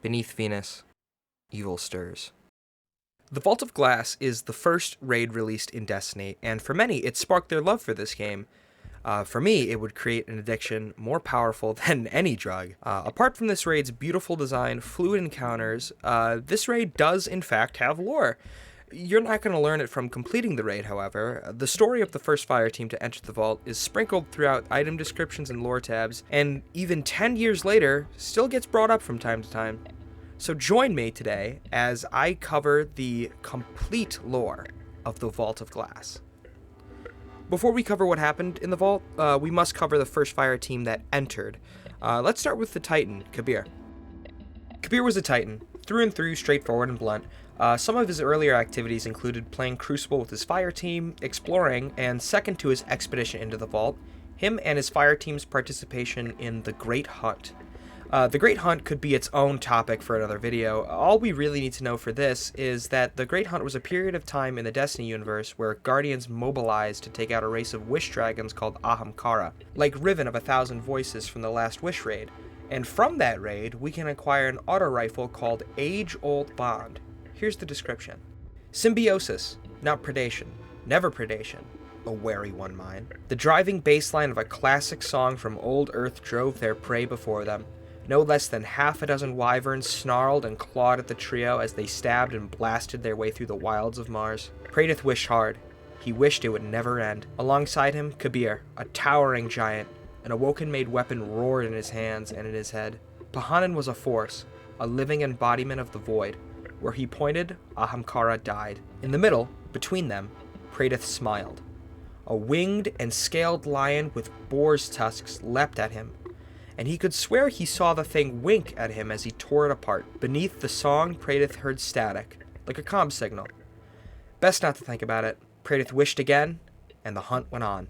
Beneath Venus, evil stirs. The Vault of Glass is the first raid released in Destiny, and for many, it sparked their love for this game. For me, it would create an addiction more powerful than any drug. Apart from this raid's beautiful design, fluid encounters, this raid does in fact have lore. You're not going to learn it from completing the raid, however. The story of the first fire team to enter the vault is sprinkled throughout item descriptions and lore tabs, and even 10 years later, still gets brought up from time to time. So join me today as I cover the complete lore of the Vault of Glass. Before we cover what happened in the vault, we must cover the first fire team that entered. Let's start with the Titan, Kabr. Kabr was a Titan, through and through straightforward and blunt. Some of his earlier activities included playing Crucible with his fire team, exploring, and second to his expedition into the vault, him and his fire team's participation in the Great Hunt. The Great Hunt could be its own topic for another video. All we really need to know for this is that the Great Hunt was a period of time in the Destiny universe where Guardians mobilized to take out a race of wish dragons called Ahamkara, like Riven of 1,000 Voices from the last Wish raid. And from that raid, we can acquire an auto rifle called Age-Old Bond. Here's the description. Symbiosis, not predation. Never predation. A wary one mine. The driving bass line of a classic song from old Earth drove their prey before them. No less than half a dozen wyverns snarled and clawed at the trio as they stabbed and blasted their way through the wilds of Mars. Praedyth wished hard. He wished it would never end. Alongside him, Kabr, a towering giant. An Awoken-made weapon roared in his hands and in his head. Pahanin was a force, a living embodiment of the void. Where he pointed, Ahamkara died. In the middle, between them, Praedyth smiled. A winged and scaled lion with boar's tusks leapt at him, and he could swear he saw the thing wink at him as he tore it apart. Beneath the song, Praedyth heard static, like a comm signal. Best not to think about it. Praedyth wished again, and the hunt went on.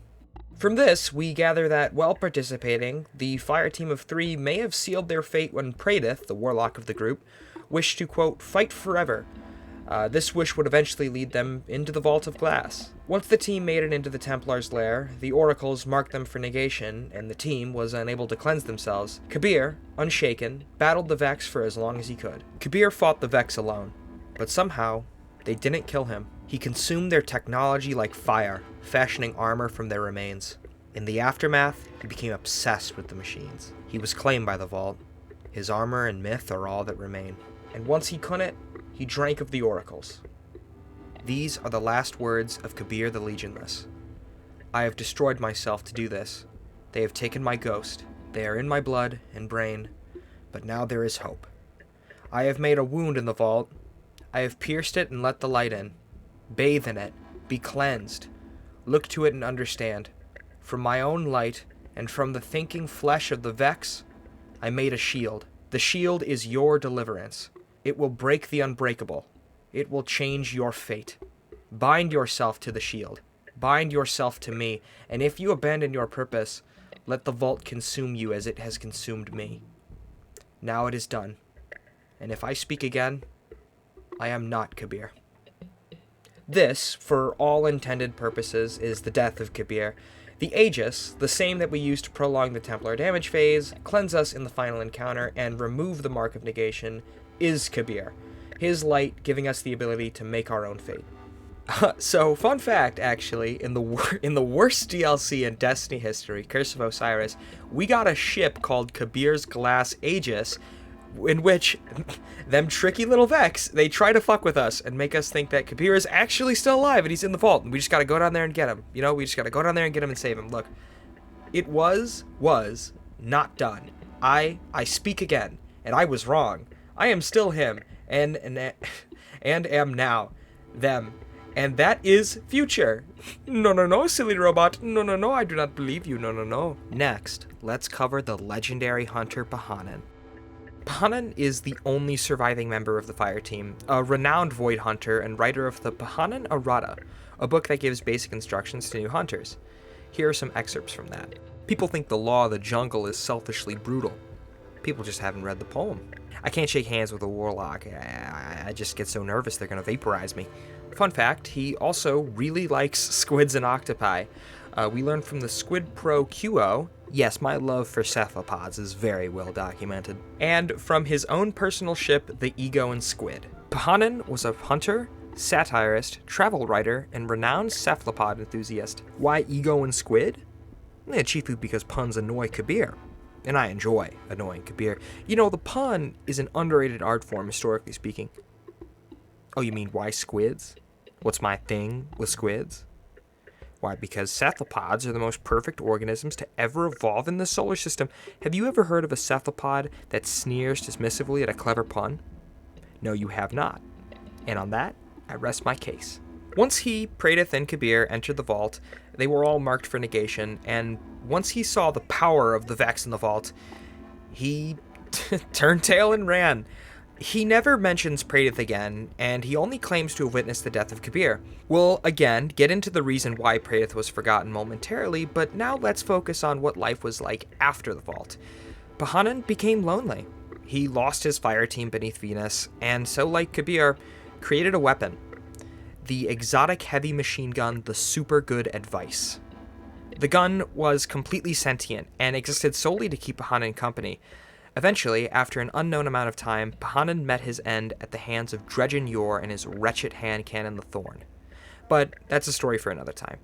From this, we gather that, while participating, the fire team of 3 may have sealed their fate when Praedyth, the warlock of the group, wished to, quote, fight forever. This wish would eventually lead them into the Vault of Glass. Once the team made it into the Templar's lair, the oracles marked them for negation, and the team was unable to cleanse themselves. Kabr, unshaken, battled the Vex for as long as he could. Kabr fought the Vex alone, but somehow, they didn't kill him. He consumed their technology like fire, fashioning armor from their remains. In the aftermath, he became obsessed with the machines. He was claimed by the Vault. His armor and myth are all that remain. And once he couldn't, he drank of the oracles. These are the last words of Kabr the Legionless. I have destroyed myself to do this. They have taken my ghost. They are in my blood and brain. But now there is hope. I have made a wound in the vault. I have pierced it and let the light in. Bathe in it. Be cleansed. Look to it and understand. From my own light, and from the thinking flesh of the Vex, I made a shield. The shield is your deliverance. It will break the unbreakable. It will change your fate. Bind yourself to the shield. Bind yourself to me, and if you abandon your purpose, let the vault consume you as it has consumed me. Now it is done, and if I speak again, I am not Kabr. This, for all intended purposes, is the death of Kabr. The Aegis, the same that we use to prolong the Templar damage phase, cleanse us in the final encounter, and remove the mark of negation, is Kabr. His light giving us the ability to make our own fate. So, fun fact, actually, in the worst DLC in Destiny history, Curse of Osiris, we got a ship called Kabr's Glass Aegis, in which them tricky little Vex, they try to fuck with us and make us think that Kabr is actually still alive and he's in the vault, and we just gotta go down there and get him. You know, we just gotta go down there and get him and save him. Look, it was not done. I speak again, and I was wrong. I am still him, and am now them. And that is future. No, silly robot. No, I do not believe you. No. Next, let's cover the legendary hunter Pahanin. Pahanin is the only surviving member of the fire team, a renowned void hunter and writer of the Pahanin Errata, a book that gives basic instructions to new hunters. Here are some excerpts from that. People think the law of the jungle is selfishly brutal. People just haven't read the poem. I can't shake hands with a warlock. I just get so nervous they're gonna vaporize me. Fun fact, he also really likes squids and octopi. We learn from the Squid Pro QO. Yes, my love for cephalopods is very well documented. And from his own personal ship, the Ego and Squid. Pahanin was a hunter, satirist, travel writer, and renowned cephalopod enthusiast. Why Ego and Squid? Chiefly because puns annoy Kabr. And I enjoy annoying Kabr. You know, the pun is an underrated art form, historically speaking. Oh, you mean why squids? What's my thing with squids? Why, because cephalopods are the most perfect organisms to ever evolve in the solar system. Have you ever heard of a cephalopod that sneers dismissively at a clever pun? No, you have not. And on that, I rest my case. Once he, Praedyth, and Kabr entered the vault, they were all marked for negation, and once he saw the power of the Vex in the vault, he turned tail and ran. He never mentions Praedyth again, and he only claims to have witnessed the death of Kabr. We'll, again, get into the reason why Praedyth was forgotten momentarily, but now let's focus on what life was like after the vault. Pahanin became lonely. He lost his fire team beneath Venus, and so, like Kabr, created a weapon. The exotic heavy machine gun, the Super Good Advice. The gun was completely sentient, and existed solely to keep Pahanin company. Eventually, after an unknown amount of time, Pahanin met his end at the hands of Dredgen Yor and his wretched hand cannon, the Thorn. But that's a story for another time.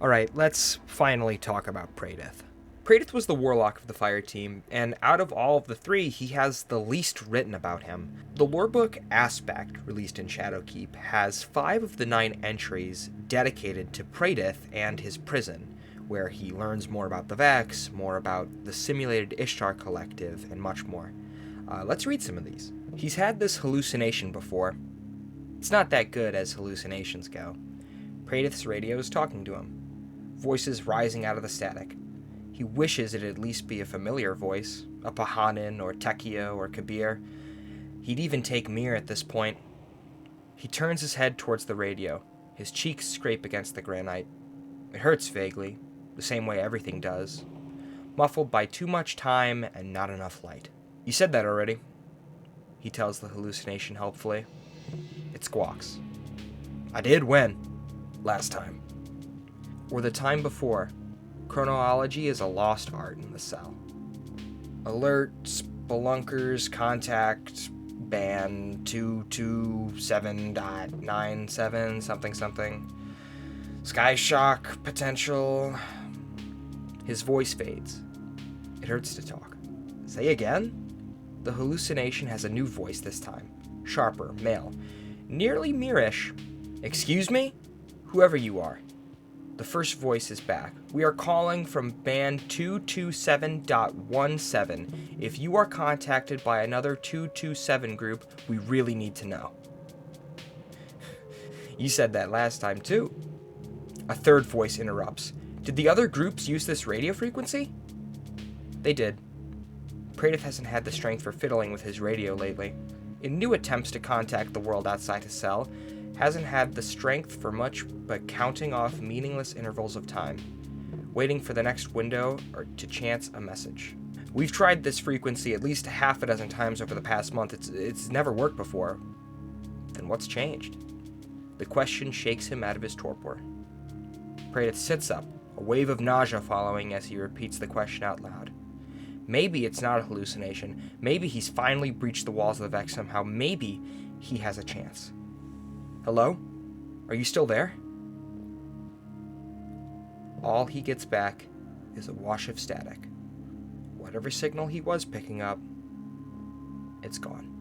Alright, let's finally talk about Praedyth. Praedyth was the warlock of the fire team, and out of all of the three, he has the least written about him. The lorebook Aspect, released in Shadowkeep, has 5 of the 9 entries dedicated to Praedyth and his prison, where he learns more about the Vex, more about the simulated Ishtar Collective, and much more. Let's read some of these. He's had this hallucination before. It's not that good as hallucinations go. Praedyth's radio is talking to him. Voices rising out of the static. He wishes it'd at least be a familiar voice, a Pahanin or Tekio or Kabr. He'd even take Mir at this point. He turns his head towards the radio. His cheeks scrape against the granite. It hurts vaguely, the same way everything does, muffled by too much time and not enough light. You said that already, he tells the hallucination helpfully. It squawks. I did when? Last time. Or the time before. Chronology is a lost art in the cell. Alert, spelunkers, contact, ban 227.97, something something. Sky shock, potential. His voice fades. It hurts to talk. Say again? The hallucination has a new voice this time. Sharper, male. Nearly Mirish. Excuse me? Whoever you are. The first voice is back. We are calling from band 227.17. If you are contacted by another 227 group, we really need to know. You said that last time too. A third voice interrupts. Did the other groups use this radio frequency? They did. Praedyth hasn't had the strength for fiddling with his radio lately. In new attempts to contact the world outside his cell, hasn't had the strength for much but counting off meaningless intervals of time, waiting for the next window or to chance a message. We've tried this frequency at least half a dozen times over the past month. It's never worked before. Then what's changed? The question shakes him out of his torpor. Praedyth sits up, a wave of nausea following as he repeats the question out loud. Maybe it's not a hallucination. Maybe he's finally breached the walls of the Vex somehow. Maybe he has a chance. Hello? Are you still there? All he gets back is a wash of static. Whatever signal he was picking up, it's gone.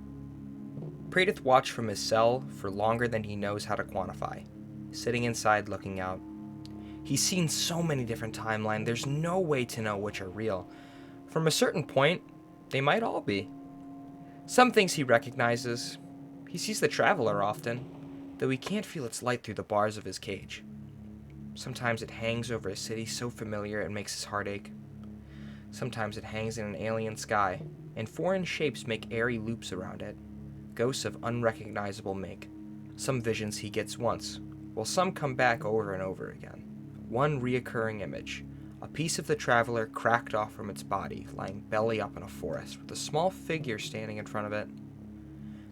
Praedyth watched from his cell for longer than he knows how to quantify, sitting inside looking out. He's seen so many different timelines, there's no way to know which are real. From a certain point, they might all be. Some things he recognizes. He sees the Traveler often, though he can't feel its light through the bars of his cage. Sometimes it hangs over a city so familiar it makes his heart ache. Sometimes it hangs in an alien sky, and foreign shapes make airy loops around it, ghosts of unrecognizable make. Some visions he gets once, while some come back over and over again. One reoccurring image, a piece of the Traveler cracked off from its body, lying belly up in a forest, with a small figure standing in front of it.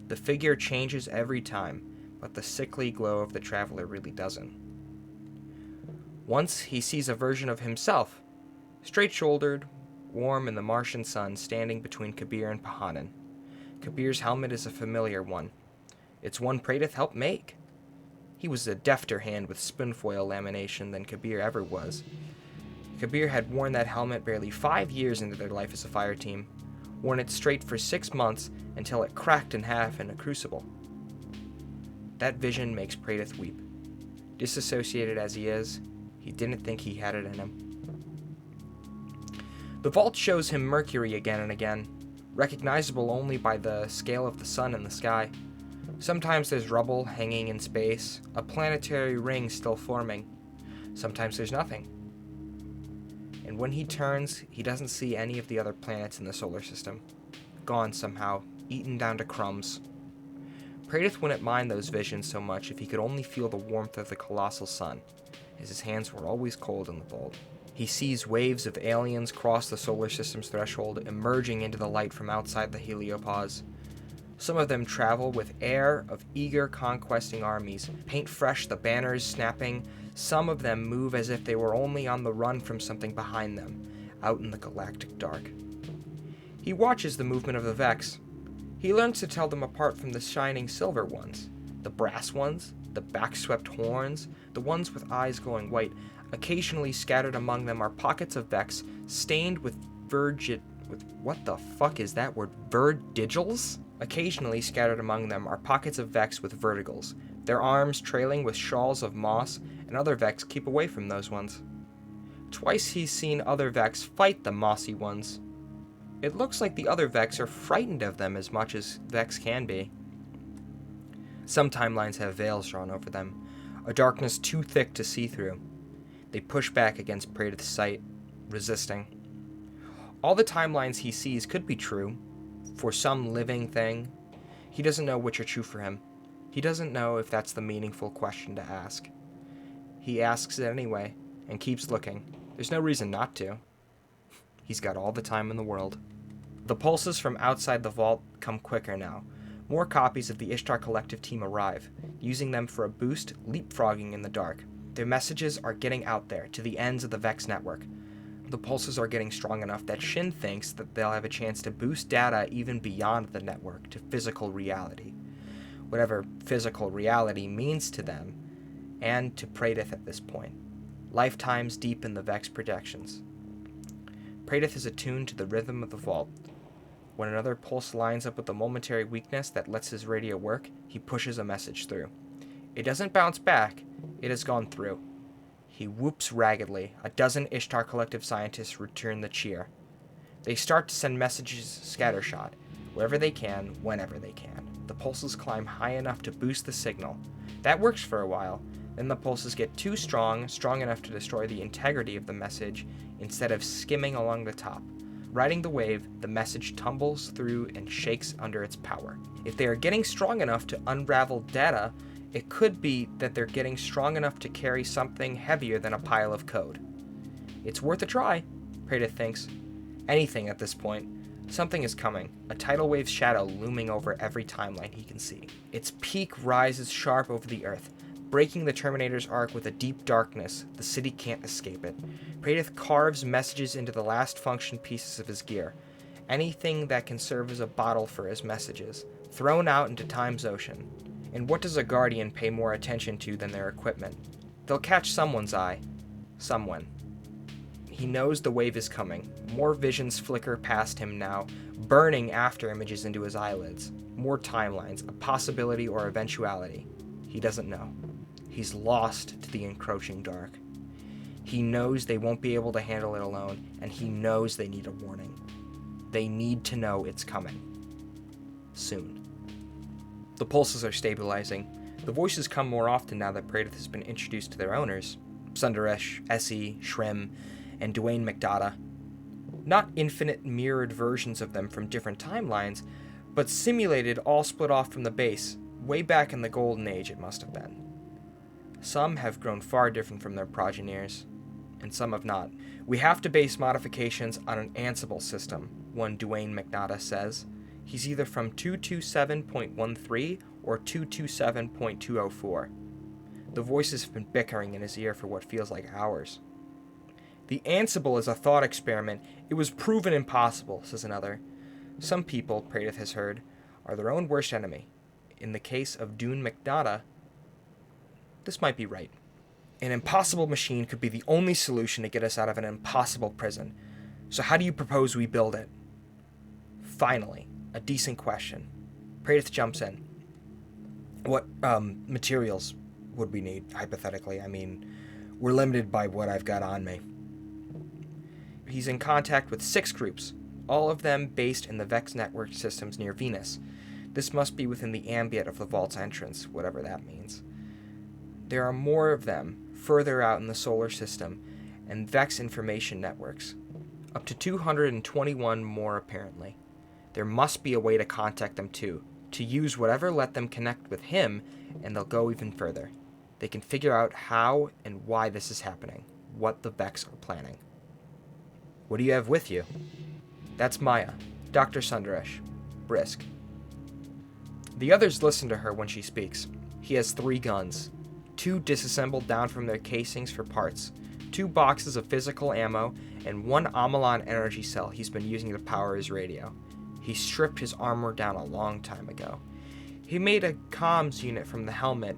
The figure changes every time, but the sickly glow of the Traveler really doesn't. Once he sees a version of himself, straight-shouldered, warm in the Martian sun, standing between Kabr and Pahanin. Kabr's helmet is a familiar one. It's one Praedyth helped make. He was a defter hand with spoonfoil lamination than Kabr ever was. Kabr had worn that helmet barely 5 years into their life as a fire team, worn it straight for 6 months until it cracked in half in a crucible. That vision makes Praedyth weep. Disassociated as he is, he didn't think he had it in him. The vault shows him Mercury again and again, recognizable only by the scale of the sun in the sky. Sometimes there's rubble hanging in space, a planetary ring still forming. Sometimes there's nothing. And when he turns, he doesn't see any of the other planets in the solar system. Gone somehow, eaten down to crumbs. Praedyth wouldn't mind those visions so much if he could only feel the warmth of the colossal sun, as his hands were always cold in the vault. He sees waves of aliens cross the solar system's threshold, emerging into the light from outside the heliopause. Some of them travel with air of eager conquesting armies, paint fresh the banners snapping. Some of them move as if they were only on the run from something behind them, out in the galactic dark. He watches the movement of the Vex. He learns to tell them apart from the shining silver ones, the brass ones, the back-swept horns, the ones with eyes glowing white. Occasionally scattered among them are pockets of Vex stained with what the fuck is that word? Verdigils? Occasionally scattered among them are pockets of Vex with vertigals, their arms trailing with shawls of moss, and other Vex keep away from those ones. Twice he's seen other Vex fight the mossy ones. It looks like the other Vex are frightened of them as much as Vex can be. Some timelines have veils drawn over them, a darkness too thick to see through. They push back against Praedyth's sight, resisting. All the timelines he sees could be true, for some living thing. He doesn't know which are true for him. He doesn't know if that's the meaningful question to ask. He asks it anyway, and keeps looking. There's no reason not to. He's got all the time in the world. The pulses from outside the vault come quicker now. More copies of the Ishtar Collective team arrive, using them for a boost, leapfrogging in the dark. Their messages are getting out there, to the ends of the Vex network. The pulses are getting strong enough that Shin thinks that they'll have a chance to boost data even beyond the network to physical reality. Whatever physical reality means to them, and to Praedyth at this point. Lifetimes deep in the Vex projections. Praedyth is attuned to the rhythm of the vault. When another pulse lines up with the momentary weakness that lets his radio work, he pushes a message through. It doesn't bounce back, it has gone through. He whoops raggedly. A dozen Ishtar Collective scientists return the cheer. They start to send messages scattershot, wherever they can, whenever they can. The pulses climb high enough to boost the signal. That works for a while. Then the pulses get too strong enough to destroy the integrity of the message instead of skimming along the top. Riding the wave, the message tumbles through and shakes under its power. If they are getting strong enough to unravel data, it could be that they're getting strong enough to carry something heavier than a pile of code. It's worth a try, Praedyth thinks. Anything at this point. Something is coming, a tidal wave's shadow looming over every timeline he can see. Its peak rises sharp over the earth, breaking the Terminator's arc with a deep darkness. The city can't escape it. Praedyth carves messages into the last function pieces of his gear. Anything that can serve as a bottle for his messages, thrown out into time's ocean. And what does a Guardian pay more attention to than their equipment? They'll catch someone's eye. Someone. He knows the wave is coming. More visions flicker past him now, burning after images into his eyelids. More timelines, a possibility or eventuality. He doesn't know. He's lost to the encroaching dark. He knows they won't be able to handle it alone, and he knows they need a warning. They need to know it's coming. Soon. The pulses are stabilizing. The voices come more often now that Praedyth has been introduced to their owners. Sundaresh, Essie, Shrim, and Dwayne McDonough. Not infinite mirrored versions of them from different timelines, but simulated all split off from the base, way back in the Golden Age it must have been. Some have grown far different from their progenitors, and some have not. We have to base modifications on an Ansible system, one Dwayne McDonough says. He's either from 227.13 or 227.204. The voices have been bickering in his ear for what feels like hours. The Ansible is a thought experiment. It was proven impossible, says another. Some people, Praedyth has heard, are their own worst enemy. In the case of Dune McNaughta, this might be right. An impossible machine could be the only solution to get us out of an impossible prison. So how do you propose we build it? Finally, a decent question. Praedyth jumps in. What materials would we need, hypothetically? I mean, we're limited by what I've got on me. He's in contact with 6 groups, all of them based in the Vex network systems near Venus. This must be within the ambit of the vault's entrance, whatever that means. There are more of them further out in the solar system, and Vex information networks. Up to 221 more, apparently. There must be a way to contact them too, to use whatever let them connect with him, and they'll go even further. They can figure out how and why this is happening, what the Vex are planning. What do you have with you? That's Maya, Dr. Sundaresh. Brisk. The others listen to her when she speaks. He has 3 guns, 2 disassembled down from their casings for parts, 2 boxes of physical ammo, and 1 Amalon energy cell he's been using to power his radio. He stripped his armor down a long time ago. He made a comms unit from the helmet,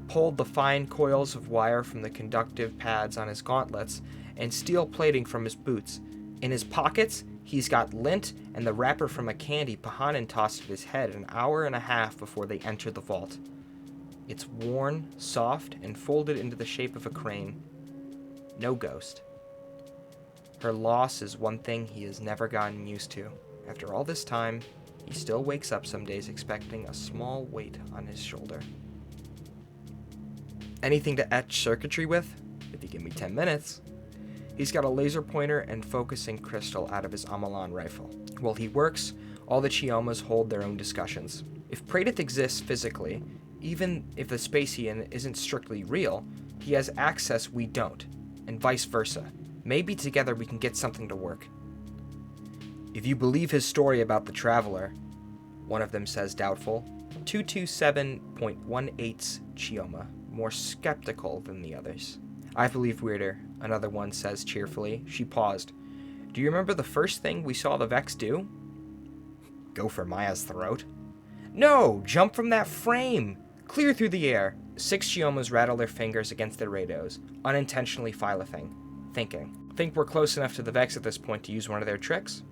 pulled the fine coils of wire from the conductive pads on his gauntlets, and steel plating from his boots. In his pockets, he's got lint and the wrapper from a candy Pahanin tossed at his head an hour and a half before they entered the vault. It's worn, soft, and folded into the shape of a crane. No ghost. Her loss is one thing he has never gotten used to. After all this time, he still wakes up some days expecting a small weight on his shoulder. Anything to etch circuitry with? If you give me 10 minutes. He's got a laser pointer and focusing crystal out of his Amalon rifle. While he works, all the Chiomas hold their own discussions. If Praedyth exists physically, even if the space he in isn't strictly real, he has access we don't, and vice versa. Maybe together we can get something to work. If you believe his story about the Traveler, one of them says doubtful, 227.18's Chioma, more skeptical than the others. I believe weirder, another one says cheerfully. She paused. Do you remember the first thing we saw the Vex do? Go for Maya's throat? No! Jump from that frame! Clear through the air. 6 Chiomas rattle their fingers against their radios, unintentionally thinking. Think we're close enough to the Vex at this point to use one of their tricks?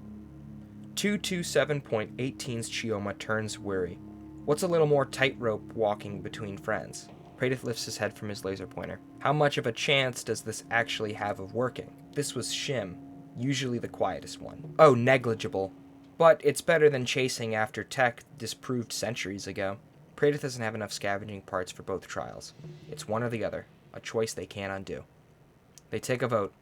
227.18's Chioma turns weary. What's a little more tightrope walking between friends? Praedyth lifts his head from his laser pointer. How much of a chance does this actually have of working? This was Shim, usually the quietest one. Oh, negligible. But it's better than chasing after tech disproved centuries ago. Praedyth doesn't have enough scavenging parts for both trials. It's one or the other, a choice they can't undo. They take a vote.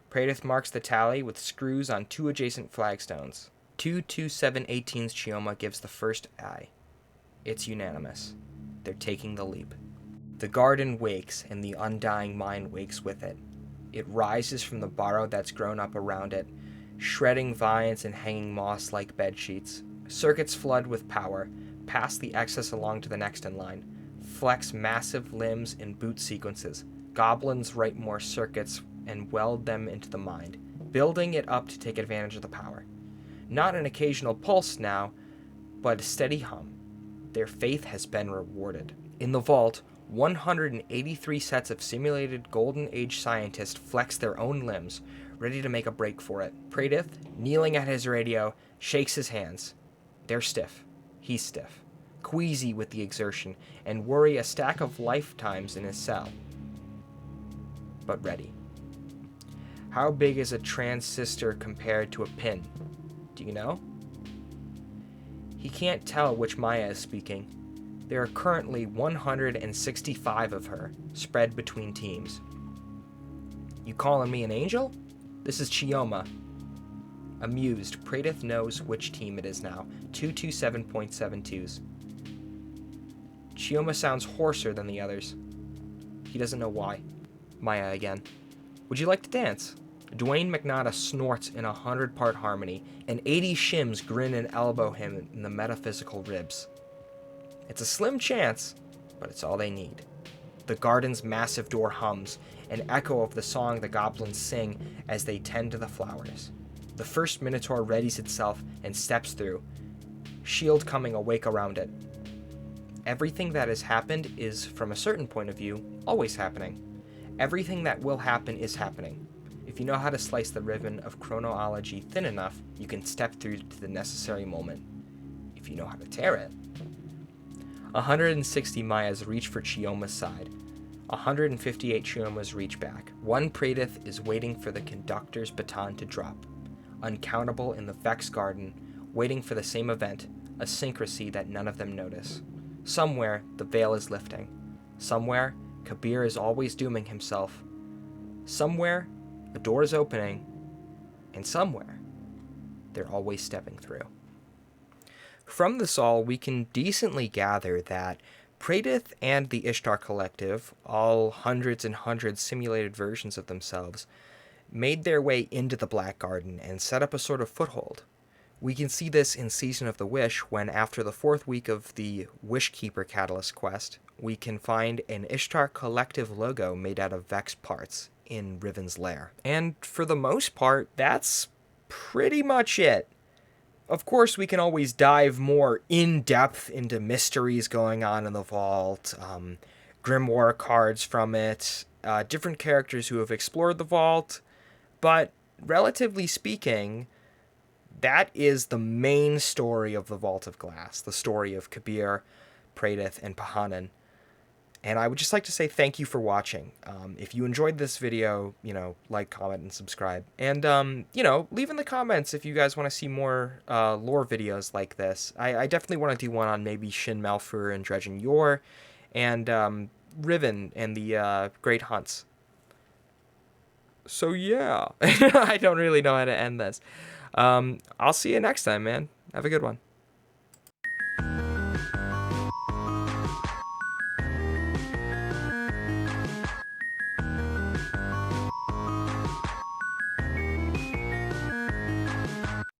Praedyth marks the tally with screws on 2 adjacent flagstones. 227.18's Chioma gives the first eye. It's unanimous. They're taking the leap. The garden wakes, and the undying mind wakes with it. It rises from the burrow that's grown up around it, shredding vines and hanging moss like bedsheets. Circuits flood with power, pass the excess along to the next in line, flex massive limbs in boot sequences. Goblins write more circuits and weld them into the mind, building it up to take advantage of the power. Not an occasional pulse now, but a steady hum. Their faith has been rewarded. In the vault, 183 sets of simulated Golden Age scientists flex their own limbs, ready to make a break for it. Praedyth, kneeling at his radio, shakes his hands. They're stiff. He's stiff. Queasy with the exertion, and worry a stack of lifetimes in his cell. But ready. How big is a transistor compared to a pin? Do you know? He can't tell which Maya is speaking. There are currently 165 of her, spread between teams. You calling me an angel? This is Chioma. Amused, Praedyth knows which team it is now. 227.72's. Chioma sounds hoarser than the others. He doesn't know why. Maya again. Would you like to dance? Dwayne McNaughta snorts in 100-part harmony, and 80 shims grin and elbow him in the metaphysical ribs. It's a slim chance, but it's all they need. The garden's massive door hums, an echo of the song the goblins sing as they tend to the flowers. The first minotaur readies itself and steps through, shield coming awake around it. Everything that has happened is, from a certain point of view, always happening. Everything that will happen is happening. If you know how to slice the ribbon of chronology thin enough, you can step through to the necessary moment. If you know how to tear it. 160 Mayas reach for Chioma's side. 158 Chiomas reach back. One Praedyth is waiting for the conductor's baton to drop. Uncountable in the Vex Garden, waiting for the same event, a syncrasy that none of them notice. Somewhere, the veil is lifting. Somewhere, Kabr is always dooming himself. Somewhere, a door is opening. And somewhere, they're always stepping through. From this all, we can decently gather that Praedyth and the Ishtar Collective, all hundreds and hundreds simulated versions of themselves, made their way into the Black Garden and set up a sort of foothold. We can see this in Season of the Wish when, after the 4th week of the Wishkeeper Catalyst quest, we can find an Ishtar Collective logo made out of Vex parts in Riven's lair. And for the most part, that's pretty much it. Of course, we can always dive more in-depth into mysteries going on in the vault, grimoire cards from it, different characters who have explored the vault, but relatively speaking, that is the main story of the Vault of Glass, the story of Kabr, Praedyth, and Pahanin. And I would just like to say thank you for watching. If you enjoyed this video, like, comment, and subscribe. And, leave in the comments if you guys want to see more lore videos like this. I definitely want to do one on maybe Shin Malfur and Dredgen Yor, and Riven and the Great Hunts. So, yeah. I don't really know how to end this. I'll see you next time, man. Have a good one.